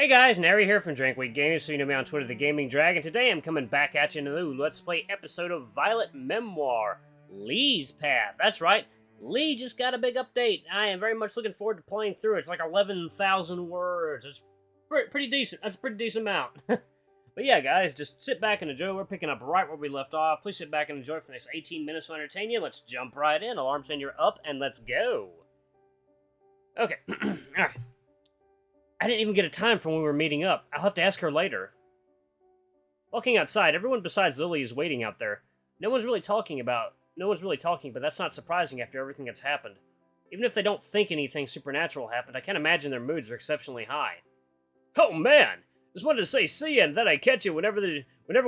guys, Nary here from Drinkweed Games, so you know me on Twitter, The Gaming Dragon. Today I'm coming back at you in a new Let's Play episode of Violet Memoir, Leigh's Path. That's right, Leigh just got a big update. I am very much looking forward to playing through it. It's like 11,000 words. It's pretty decent. That's a pretty decent amount. But yeah, guys, just sit back and enjoy. We're picking up right where we left off. Please sit back and enjoy for the next 18 minutes to entertain you. Let's jump right in. Alarm send you're up, and let's go. Okay, alright. I didn't even get a time for when we were meeting up. I'll have to ask her later. Walking outside, everyone besides Lily is waiting out there. No one's really talking, but that's not surprising after everything that's happened. Even if they don't think anything supernatural happened, I can't imagine their moods are exceptionally high. Oh man! Just wanted to say see ya and then I catch you whenever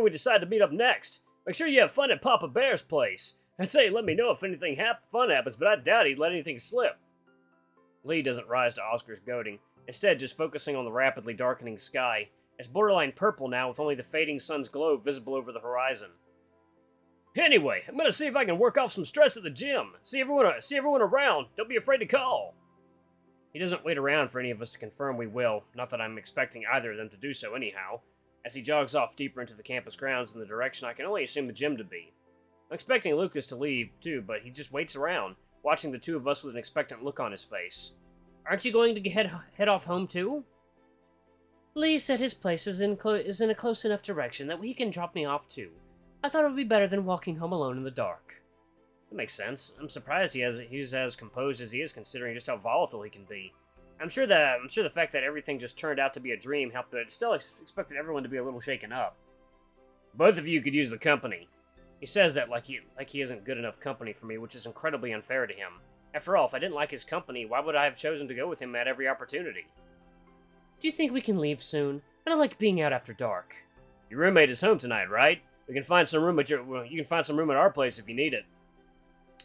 we decide to meet up next. Make sure you have fun at Papa Bear's place. I'd say let me know if anything fun happens, but I doubt he'd let anything slip. Leigh doesn't rise to Oscar's goading. Instead, just focusing on the rapidly darkening sky. It's borderline purple now, with only the fading sun's glow visible over the horizon. Anyway, I'm gonna see if I can work off some stress at the gym. See everyone around. Don't be afraid to call. He doesn't wait around for any of us to confirm we will, not that I'm expecting either of them to do so anyhow, as he jogs off deeper into the campus grounds in the direction I can only assume the gym to be. I'm expecting Lucas to leave, too, but he just waits around, watching the two of us with an expectant look on his face. Aren't you going to head off home, too? Leigh said his place is in a close enough direction that he can drop me off, too. I thought it would be better than walking home alone in the dark. That makes sense. I'm surprised he's as composed as he is, considering just how volatile he can be. I'm sure the fact that everything just turned out to be a dream helped, but I still expected everyone to be a little shaken up. Both of you could use the company. He says that like he isn't good enough company for me, which is incredibly unfair to him. After all, if I didn't like his company, why would I have chosen to go with him at every opportunity? Do you think we can leave soon? I don't like being out after dark. Your roommate is home tonight, right? You can find some room at our place if you need it.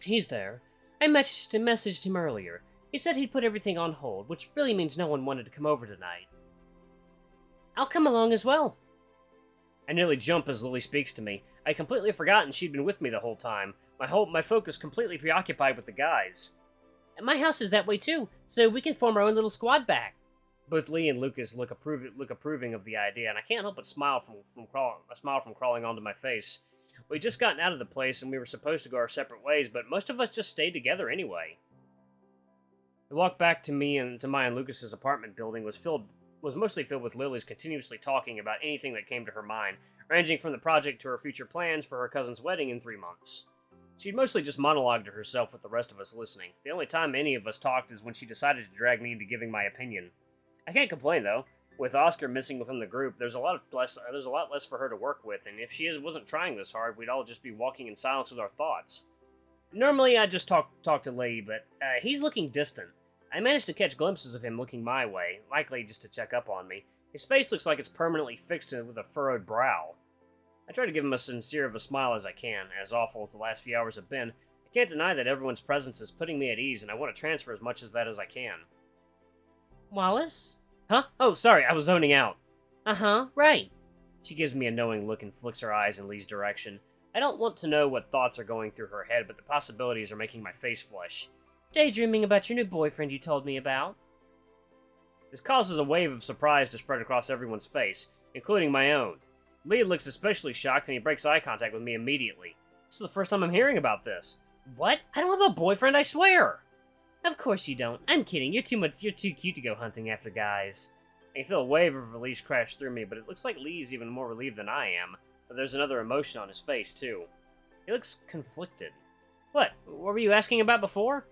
He's there. I messaged him earlier. He said he'd put everything on hold, which really means no one wanted to come over tonight. I'll come along as well. I nearly jump as Lily speaks to me. I'd completely forgotten she'd been with me the whole time. My focus completely preoccupied with the guys. And my house is that way too, so we can form our own little squad back. Both Leigh and Lucas look approving of the idea, and I can't help but smile from crawling onto my face. We'd just gotten out of the place, and we were supposed to go our separate ways, but most of us just stayed together anyway. The walk back to my and Lucas's apartment building was mostly filled with Lily's continuously talking about anything that came to her mind, ranging from the project to her future plans for her cousin's wedding in 3 months. She'd mostly just monologued to herself with the rest of us listening. The only time any of us talked is when she decided to drag me into giving my opinion. I can't complain, though. With Oscar missing within the group, there's a lot less for her to work with, and if she wasn't trying this hard, we'd all just be walking in silence with our thoughts. Normally, I'd just talk to Leigh, but he's looking distant. I managed to catch glimpses of him looking my way, likely just to check up on me. His face looks like it's permanently fixed with a furrowed brow. I try to give him as sincere of a smile as I can. As awful as the last few hours have been, I can't deny that everyone's presence is putting me at ease, and I want to transfer as much of that as I can. Wallace? Huh? Oh, sorry, I was zoning out. Uh-huh, right. She gives me a knowing look and flicks her eyes in Leigh's direction. I don't want to know what thoughts are going through her head, but the possibilities are making my face flush. Daydreaming about your new boyfriend you told me about. This causes a wave of surprise to spread across everyone's face, including my own. Leigh looks especially shocked and he breaks eye contact with me immediately. This is the first time I'm hearing about this. What? I don't have a boyfriend, I swear! Of course you don't. I'm kidding. You're too cute to go hunting after guys. I can feel a wave of relief crash through me, but it looks like Leigh's even more relieved than I am. But there's another emotion on his face, too. He looks conflicted. What were you asking about before?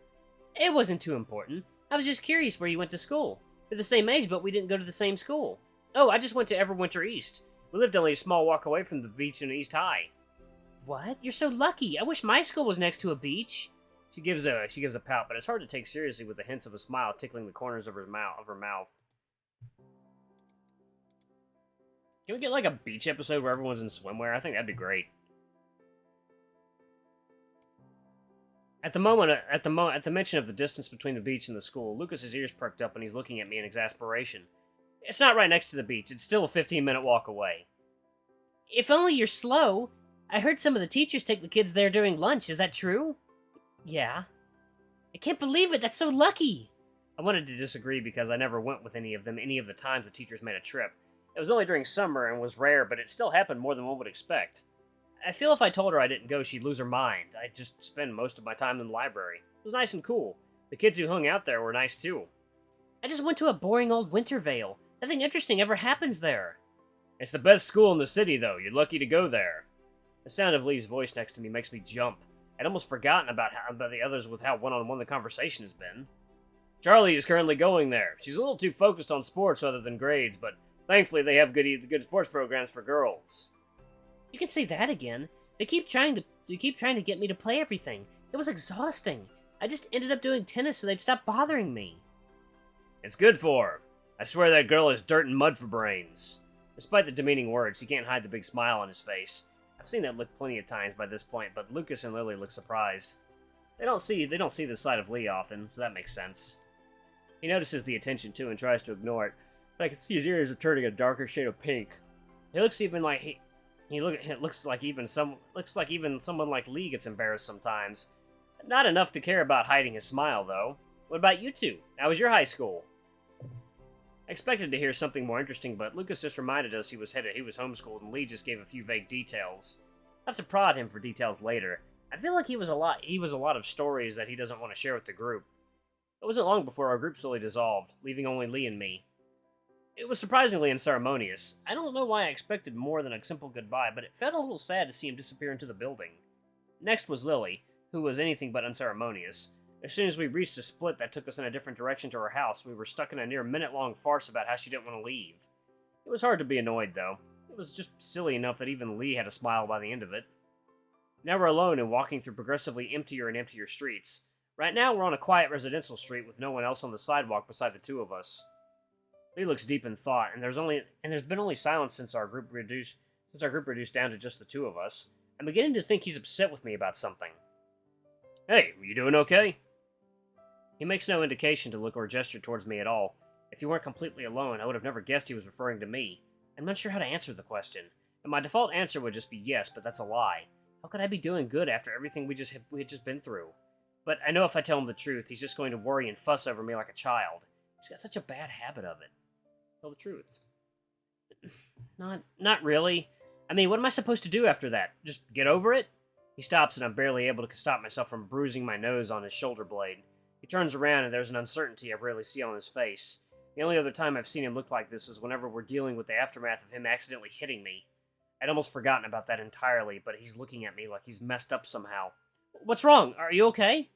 It wasn't too important. I was just curious where you went to school. We're the same age, but we didn't go to the same school. Oh, I just went to Everwinter East. We lived only a small walk away from the beach in East High. What? You're so lucky. I wish my school was next to a beach. She gives a pout, but it's hard to take seriously with the hints of a smile tickling the corners of her mouth. Can we get like a beach episode where everyone's in swimwear? I think that'd be great. At the mention of the distance between the beach and the school, Lucas's ears perked up and he's looking at me in exasperation. It's not right next to the beach. It's still a 15-minute walk away. If only you're slow. I heard some of the teachers take the kids there during lunch. Is that true? Yeah. I can't believe it. That's so lucky. I wanted to disagree because I never went with any of them any of the times the teachers made a trip. It was only during summer and was rare, but it still happened more than one would expect. I feel if I told her I didn't go, she'd lose her mind. I'd just spend most of my time in the library. It was nice and cool. The kids who hung out there were nice too. I just went to a boring old Wintervale. Nothing interesting ever happens there. It's the best school in the city, though. You're lucky to go there. The sound of Leigh's voice next to me makes me jump. I'd almost forgotten about the others with how one-on-one the conversation has been. Charlie is currently going there. She's a little too focused on sports other than grades, but thankfully they have good sports programs for girls. You can say that again. They keep trying to get me to play everything. It was exhausting. I just ended up doing tennis so they'd stop bothering me. It's good for her. I swear that girl is dirt and mud for brains. Despite the demeaning words, he can't hide the big smile on his face. I've seen that look plenty of times by this point, but Lucas and Lily look surprised. They don't see this side of Leigh often, so that makes sense. He notices the attention too and tries to ignore it, but I can see his ears are turning a darker shade of pink. He looks even like looks like even someone like Leigh gets embarrassed sometimes. Not enough to care about hiding his smile, though. What about you two? How was your high school? I expected to hear something more interesting, but Lucas just reminded us he was homeschooled, and Leigh just gave a few vague details. I have to prod him for details later. I feel like he was a lot of stories that he doesn't want to share with the group. It wasn't long before our group slowly dissolved, leaving only Leigh and me. It was surprisingly unceremonious. I don't know why I expected more than a simple goodbye, but it felt a little sad to see him disappear into the building. Next was Lily, who was anything but unceremonious. As soon as we reached a split that took us in a different direction to her house, we were stuck in a near minute-long farce about how she didn't want to leave. It was hard to be annoyed, though. It was just silly enough that even Leigh had a smile by the end of it. Now we're alone and walking through progressively emptier and emptier streets. Right now we're on a quiet residential street with no one else on the sidewalk beside the two of us. Leigh looks deep in thought, and there's been only silence since our group reduced down to just the two of us. I'm beginning to think he's upset with me about something. Hey, were you doing okay? He makes no indication to look or gesture towards me at all. If he weren't completely alone, I would have never guessed he was referring to me. I'm not sure how to answer the question, and my default answer would just be yes, but that's a lie. How could I be doing good after everything we had just been through? But I know if I tell him the truth, he's just going to worry and fuss over me like a child. He's got such a bad habit of it. Tell the truth. Not really. I mean, what am I supposed to do after that? Just get over it? He stops and I'm barely able to stop myself from bruising my nose on his shoulder blade. He turns around and there's an uncertainty I rarely see on his face. The only other time I've seen him look like this is whenever we're dealing with the aftermath of him accidentally hitting me. I'd almost forgotten about that entirely, but he's looking at me like he's messed up somehow. What's wrong? Are you okay?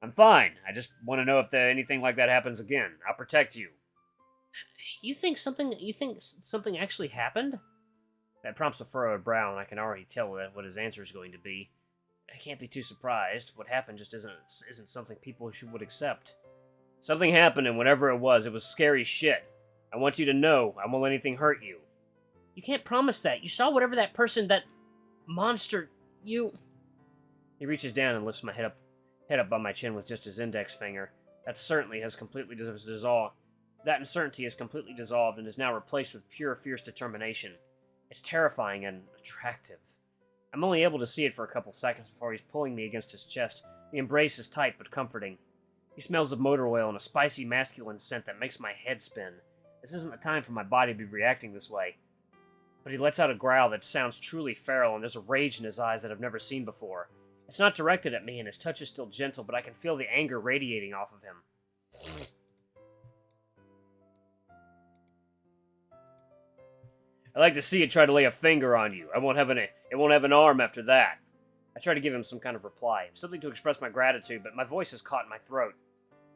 I'm fine. I just want to know if anything like that happens again. I'll protect you. You think something actually happened? That prompts a furrowed brow, and I can already tell what his answer is going to be. I can't be too surprised. What happened just isn't something people would accept. Something happened, and whatever it was scary shit. I want you to know I won't let anything hurt you. You can't promise that. You saw whatever that monster, you... He reaches down and lifts my head up by my chin with just his index finger. That uncertainty has completely dissolved and is now replaced with pure, fierce determination. It's terrifying and attractive. I'm only able to see it for a couple seconds before he's pulling me against his chest. The embrace is tight but comforting. He smells of motor oil and a spicy masculine scent that makes my head spin. This isn't the time for my body to be reacting this way. But he lets out a growl that sounds truly feral, and there's a rage in his eyes that I've never seen before. It's not directed at me, and his touch is still gentle, but I can feel the anger radiating off of him. I like to see you try to lay a finger on you. It won't have an arm after that. I try to give him some kind of reply, something to express my gratitude, but my voice is caught in my throat.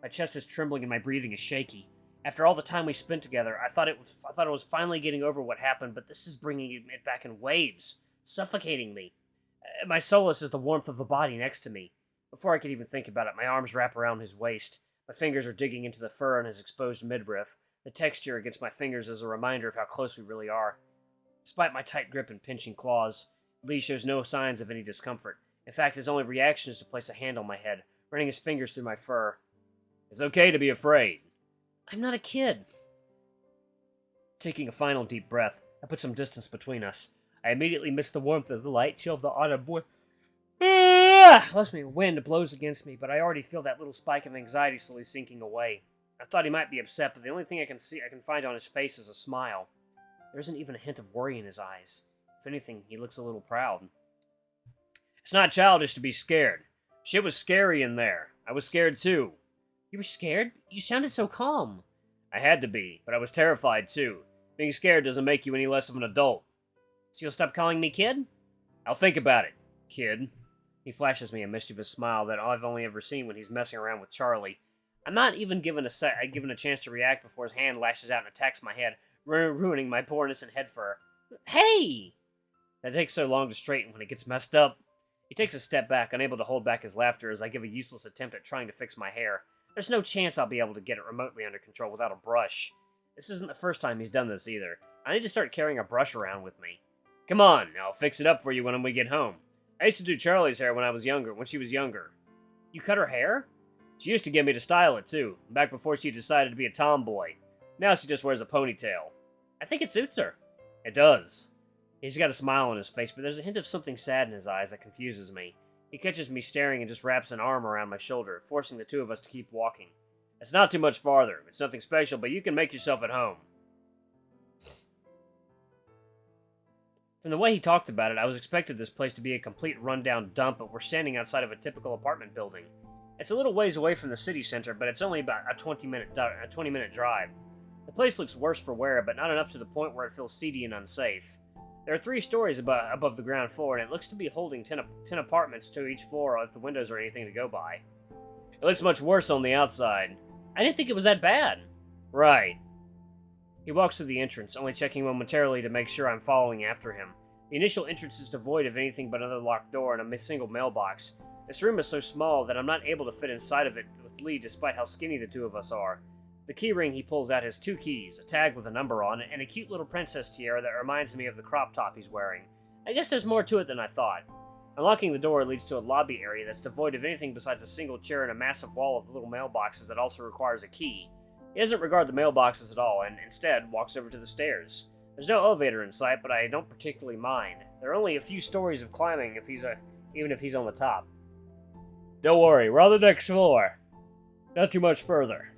My chest is trembling and my breathing is shaky. After all the time we spent together, I thought I was finally getting over what happened, but this is bringing it back in waves, suffocating me. My solace is the warmth of the body next to me. Before I could even think about it, my arms wrap around his waist. My fingers are digging into the fur on his exposed midriff. The texture against my fingers is a reminder of how close we really are. Despite my tight grip and pinching claws, Leigh shows no signs of any discomfort. In fact, his only reaction is to place a hand on my head, running his fingers through my fur. It's okay to be afraid. I'm not a kid. Taking a final deep breath, I put some distance between us. I immediately miss the warmth as the light chill of the autumn wind blows against me, but I already feel that little spike of anxiety slowly sinking away. I thought he might be upset, but the only thing I can find on his face is a smile. There isn't even a hint of worry in his eyes. If anything, he looks a little proud. It's not childish to be scared. Shit was scary in there. I was scared too. You were scared? You sounded so calm. I had to be, but I was terrified too. Being scared doesn't make you any less of an adult. So you'll stop calling me kid? I'll think about it, kid. He flashes me a mischievous smile that I've only ever seen when he's messing around with Charlie. I'm not even given a chance to react before his hand lashes out and attacks my head, ruining my poor innocent head fur. Hey! That takes so long to straighten when it gets messed up. He takes a step back, unable to hold back his laughter as I give a useless attempt at trying to fix my hair. There's no chance I'll be able to get it remotely under control without a brush. This isn't the first time he's done this either. I need to start carrying a brush around with me. Come on, I'll fix it up for you when we get home. I used to do Charlie's hair when she was younger. You cut her hair? She used to get me to style it too, back before she decided to be a tomboy. Now she just wears a ponytail. I think it suits her. It does. He's got a smile on his face, but there's a hint of something sad in his eyes that confuses me. He catches me staring and just wraps an arm around my shoulder, forcing the two of us to keep walking. It's not too much farther. It's nothing special, but you can make yourself at home. From the way he talked about it, I was expecting this place to be a complete rundown dump, but we're standing outside of a typical apartment building. It's a little ways away from the city center, but it's only about a 20-minute drive. The place looks worse for wear, but not enough to the point where it feels seedy and unsafe. There are 3 stories above the ground floor, and it looks to be holding 10 apartments to each floor if the windows are anything to go by. It looks much worse on the outside. I didn't think it was that bad. Right. He walks through the entrance, only checking momentarily to make sure I'm following after him. The initial entrance is devoid of anything but another locked door and a single mailbox. This room is so small that I'm not able to fit inside of it with Leigh despite how skinny the two of us are. The key ring he pulls out has 2 keys, a tag with a number on it, and a cute little princess tiara that reminds me of the crop top he's wearing. I guess there's more to it than I thought. Unlocking the door leads to a lobby area that's devoid of anything besides a single chair and a massive wall of little mailboxes that also requires a key. He doesn't regard the mailboxes at all, and instead walks over to the stairs. There's no elevator in sight, but I don't particularly mind. There are only a few stories of climbing even if he's on the top. Don't worry, we're on the next floor. Not too much further.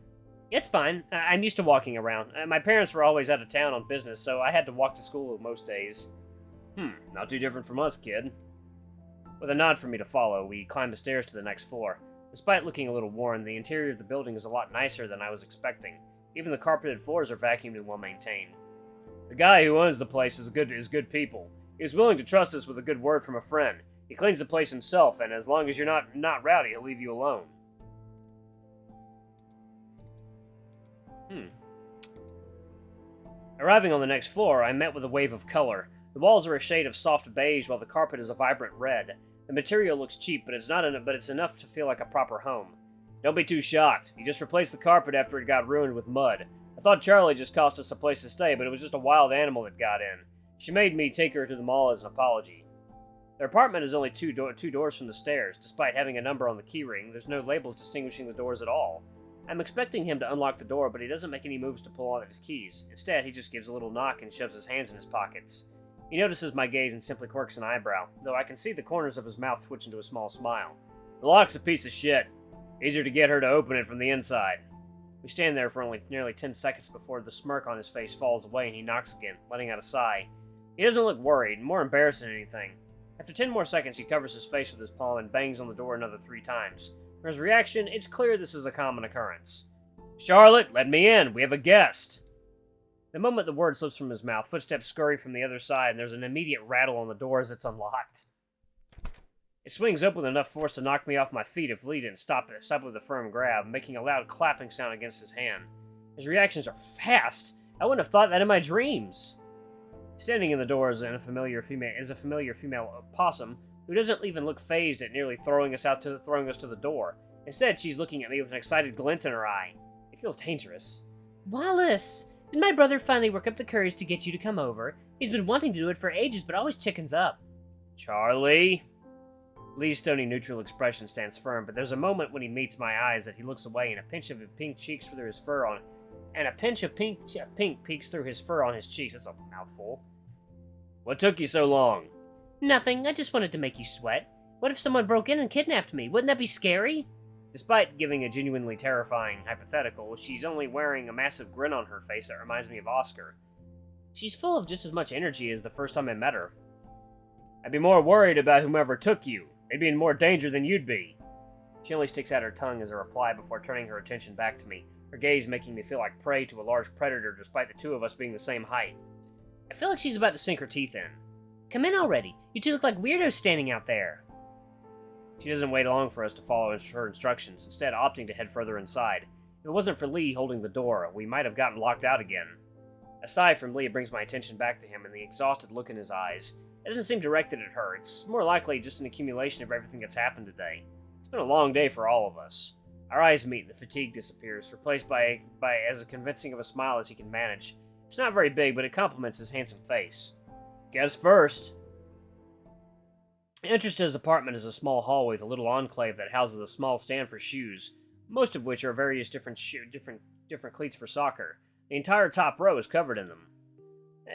It's fine. I'm used to walking around. My parents were always out of town on business, so I had to walk to school most days. Not too different from us, kid. With a nod for me to follow, we climb the stairs to the next floor. Despite looking a little worn, the interior of the building is a lot nicer than I was expecting. Even the carpeted floors are vacuumed and well maintained. The guy who owns the place is good people. He was willing to trust us with a good word from a friend. He cleans the place himself, and as long as you're not rowdy, he'll leave you alone. Arriving on the next floor, I'm met with a wave of color. The walls are a shade of soft beige, while the carpet is a vibrant red. The material looks cheap, but it's enough to feel like a proper home. Don't be too shocked. You just replaced the carpet after it got ruined with mud. I thought Charlie just cost us a place to stay, but it was just a wild animal that got in. She made me take her to the mall as an apology. Their apartment is only two doors from the stairs. Despite having a number on the keyring, there's no labels distinguishing the doors at all. I'm expecting him to unlock the door, but he doesn't make any moves to pull out his keys. Instead, he just gives a little knock and shoves his hands in his pockets. He notices my gaze and simply quirks an eyebrow, though I can see the corners of his mouth twitch into a small smile. The lock's a piece of shit. Easier to get her to open it from the inside. We stand there for only nearly 10 seconds before the smirk on his face falls away and he knocks again, letting out a sigh. He doesn't look worried, more embarrassed than anything. After 10 more seconds, he covers his face with his palm and bangs on the door another 3 times. For his reaction, it's clear this is a common occurrence. Charlotte, let me in. We have a guest. The moment the word slips from his mouth, footsteps scurry from the other side, and there's an immediate rattle on the door as it's unlocked. It swings open with enough force to knock me off my feet if Leigh didn't stop it with a firm grab, making a loud clapping sound against his hand. His reactions are fast. I wouldn't have thought that in my dreams. Standing in the door is a familiar female Possum, who doesn't even look phased at nearly throwing us to the door. Instead, she's looking at me with an excited glint in her eye. It feels dangerous. Wallace! Did my brother finally work up the courage to get you to come over? He's been wanting to do it for ages, but always chickens up. Charlie? Leigh's stony neutral expression stands firm, but there's a moment when he meets my eyes that he looks away and a pinch of pink peeks through his fur on his cheeks. That's a mouthful. What took you so long? Nothing. I just wanted to make you sweat. What if someone broke in and kidnapped me? Wouldn't that be scary? Despite giving a genuinely terrifying hypothetical, she's only wearing a massive grin on her face that reminds me of Oscar. She's full of just as much energy as the first time I met her. I'd be more worried about whomever took you. They'd be in more danger than you'd be. She only sticks out her tongue as a reply before turning her attention back to me, her gaze making me feel like prey to a large predator despite the two of us being the same height. I feel like she's about to sink her teeth in. Come in already. You two look like weirdos standing out there. She doesn't wait long for us to follow her instructions, instead opting to head further inside. If it wasn't for Leigh holding the door, we might have gotten locked out again. A sigh from Leigh brings my attention back to him and the exhausted look in his eyes. It doesn't seem directed at her. It's more likely just an accumulation of everything that's happened today. It's been a long day for all of us. Our eyes meet and the fatigue disappears, replaced by as convincing of a smile as he can manage. It's not very big, but it complements his handsome face. Guess first. Entrance to his apartment is a small hallway with a little enclave that houses a small stand for shoes, most of which are various different cleats for soccer. The entire top row is covered in them.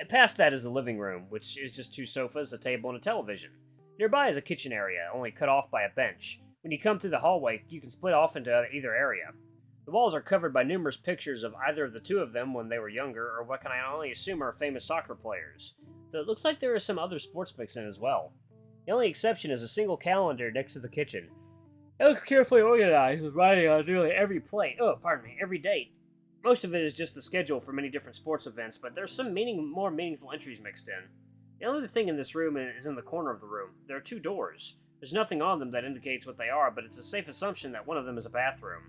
Past that is the living room, which is just 2 sofas, a table, and a television. Nearby is a kitchen area, only cut off by a bench. When you come through the hallway, you can split off into either area. The walls are covered by numerous pictures of either of the two of them when they were younger, or what can I only assume are famous soccer players. Though it looks like there is some other sports mixed in as well. The only exception is a single calendar next to the kitchen. It looks carefully organized, with writing on nearly every every date. Most of it is just the schedule for many different sports events, but there's some more meaningful entries mixed in. The only other thing in this room is in the corner of the room. There are 2 doors. There's nothing on them that indicates what they are, but it's a safe assumption that one of them is a bathroom.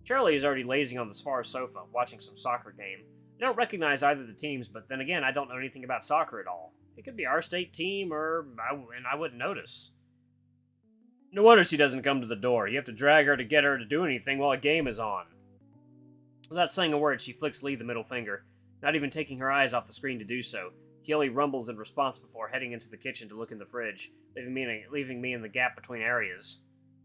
Charlie is already lazing on this far sofa, watching some soccer game. I don't recognize either of the teams, but then again, I don't know anything about soccer at all. It could be our state team, and I wouldn't notice. No wonder she doesn't come to the door. You have to drag her to get her to do anything while a game is on. Without saying a word, she flicks Leigh the middle finger, not even taking her eyes off the screen to do so. He only rumbles in response before heading into the kitchen to look in the fridge, leaving me in the gap between areas.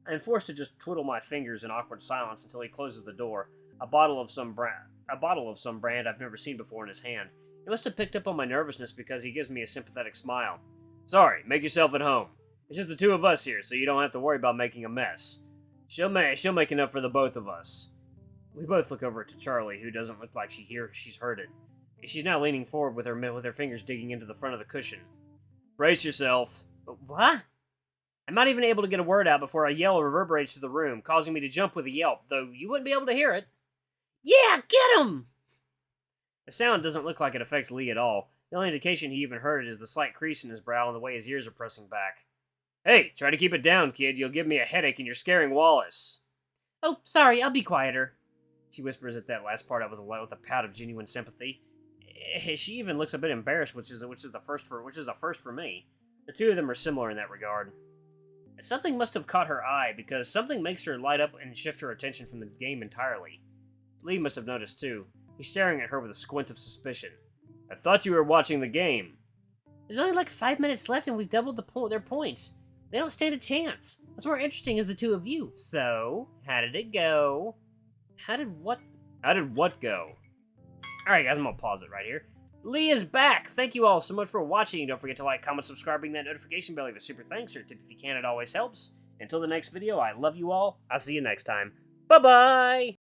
I am forced to just twiddle my fingers in awkward silence until he closes the door, a bottle of some brand I've never seen before in his hand. He must have picked up on my nervousness because he gives me a sympathetic smile. Sorry, make yourself at home. It's just the 2 of us here, so you don't have to worry about making a mess. She'll make enough for the both of us. We both look over to Charlie, who doesn't look like she's heard it. She's now leaning forward with her fingers digging into the front of the cushion. Brace yourself. What? I'm not even able to get a word out before a yell reverberates through the room, causing me to jump with a yelp, though you wouldn't be able to hear it. Yeah, get him! The sound doesn't look like it affects Leigh at all. The only indication he even heard it is the slight crease in his brow and the way his ears are pressing back. Hey, try to keep it down, kid. You'll give me a headache and you're scaring Wallace. Oh, sorry, I'll be quieter. She whispers at that last part out with a pout of genuine sympathy. She even looks a bit embarrassed, which is a first for me. The 2 of them are similar in that regard. Something must have caught her eye, because something makes her light up and shift her attention from the game entirely. Leigh must have noticed too. He's staring at her with a squint of suspicion. I thought you were watching the game. There's only like 5 minutes left and we've doubled their points. They don't stand a chance. What's more interesting is the 2 of you. So, how did it go? How did what go? Alright guys, I'm gonna pause it right here. Leigh is back! Thank you all so much for watching. Don't forget to like, comment, subscribe, ring that notification bell. Leave a super thanks or tip if you can, it always helps. Until the next video, I love you all. I'll see you next time. Bye-bye!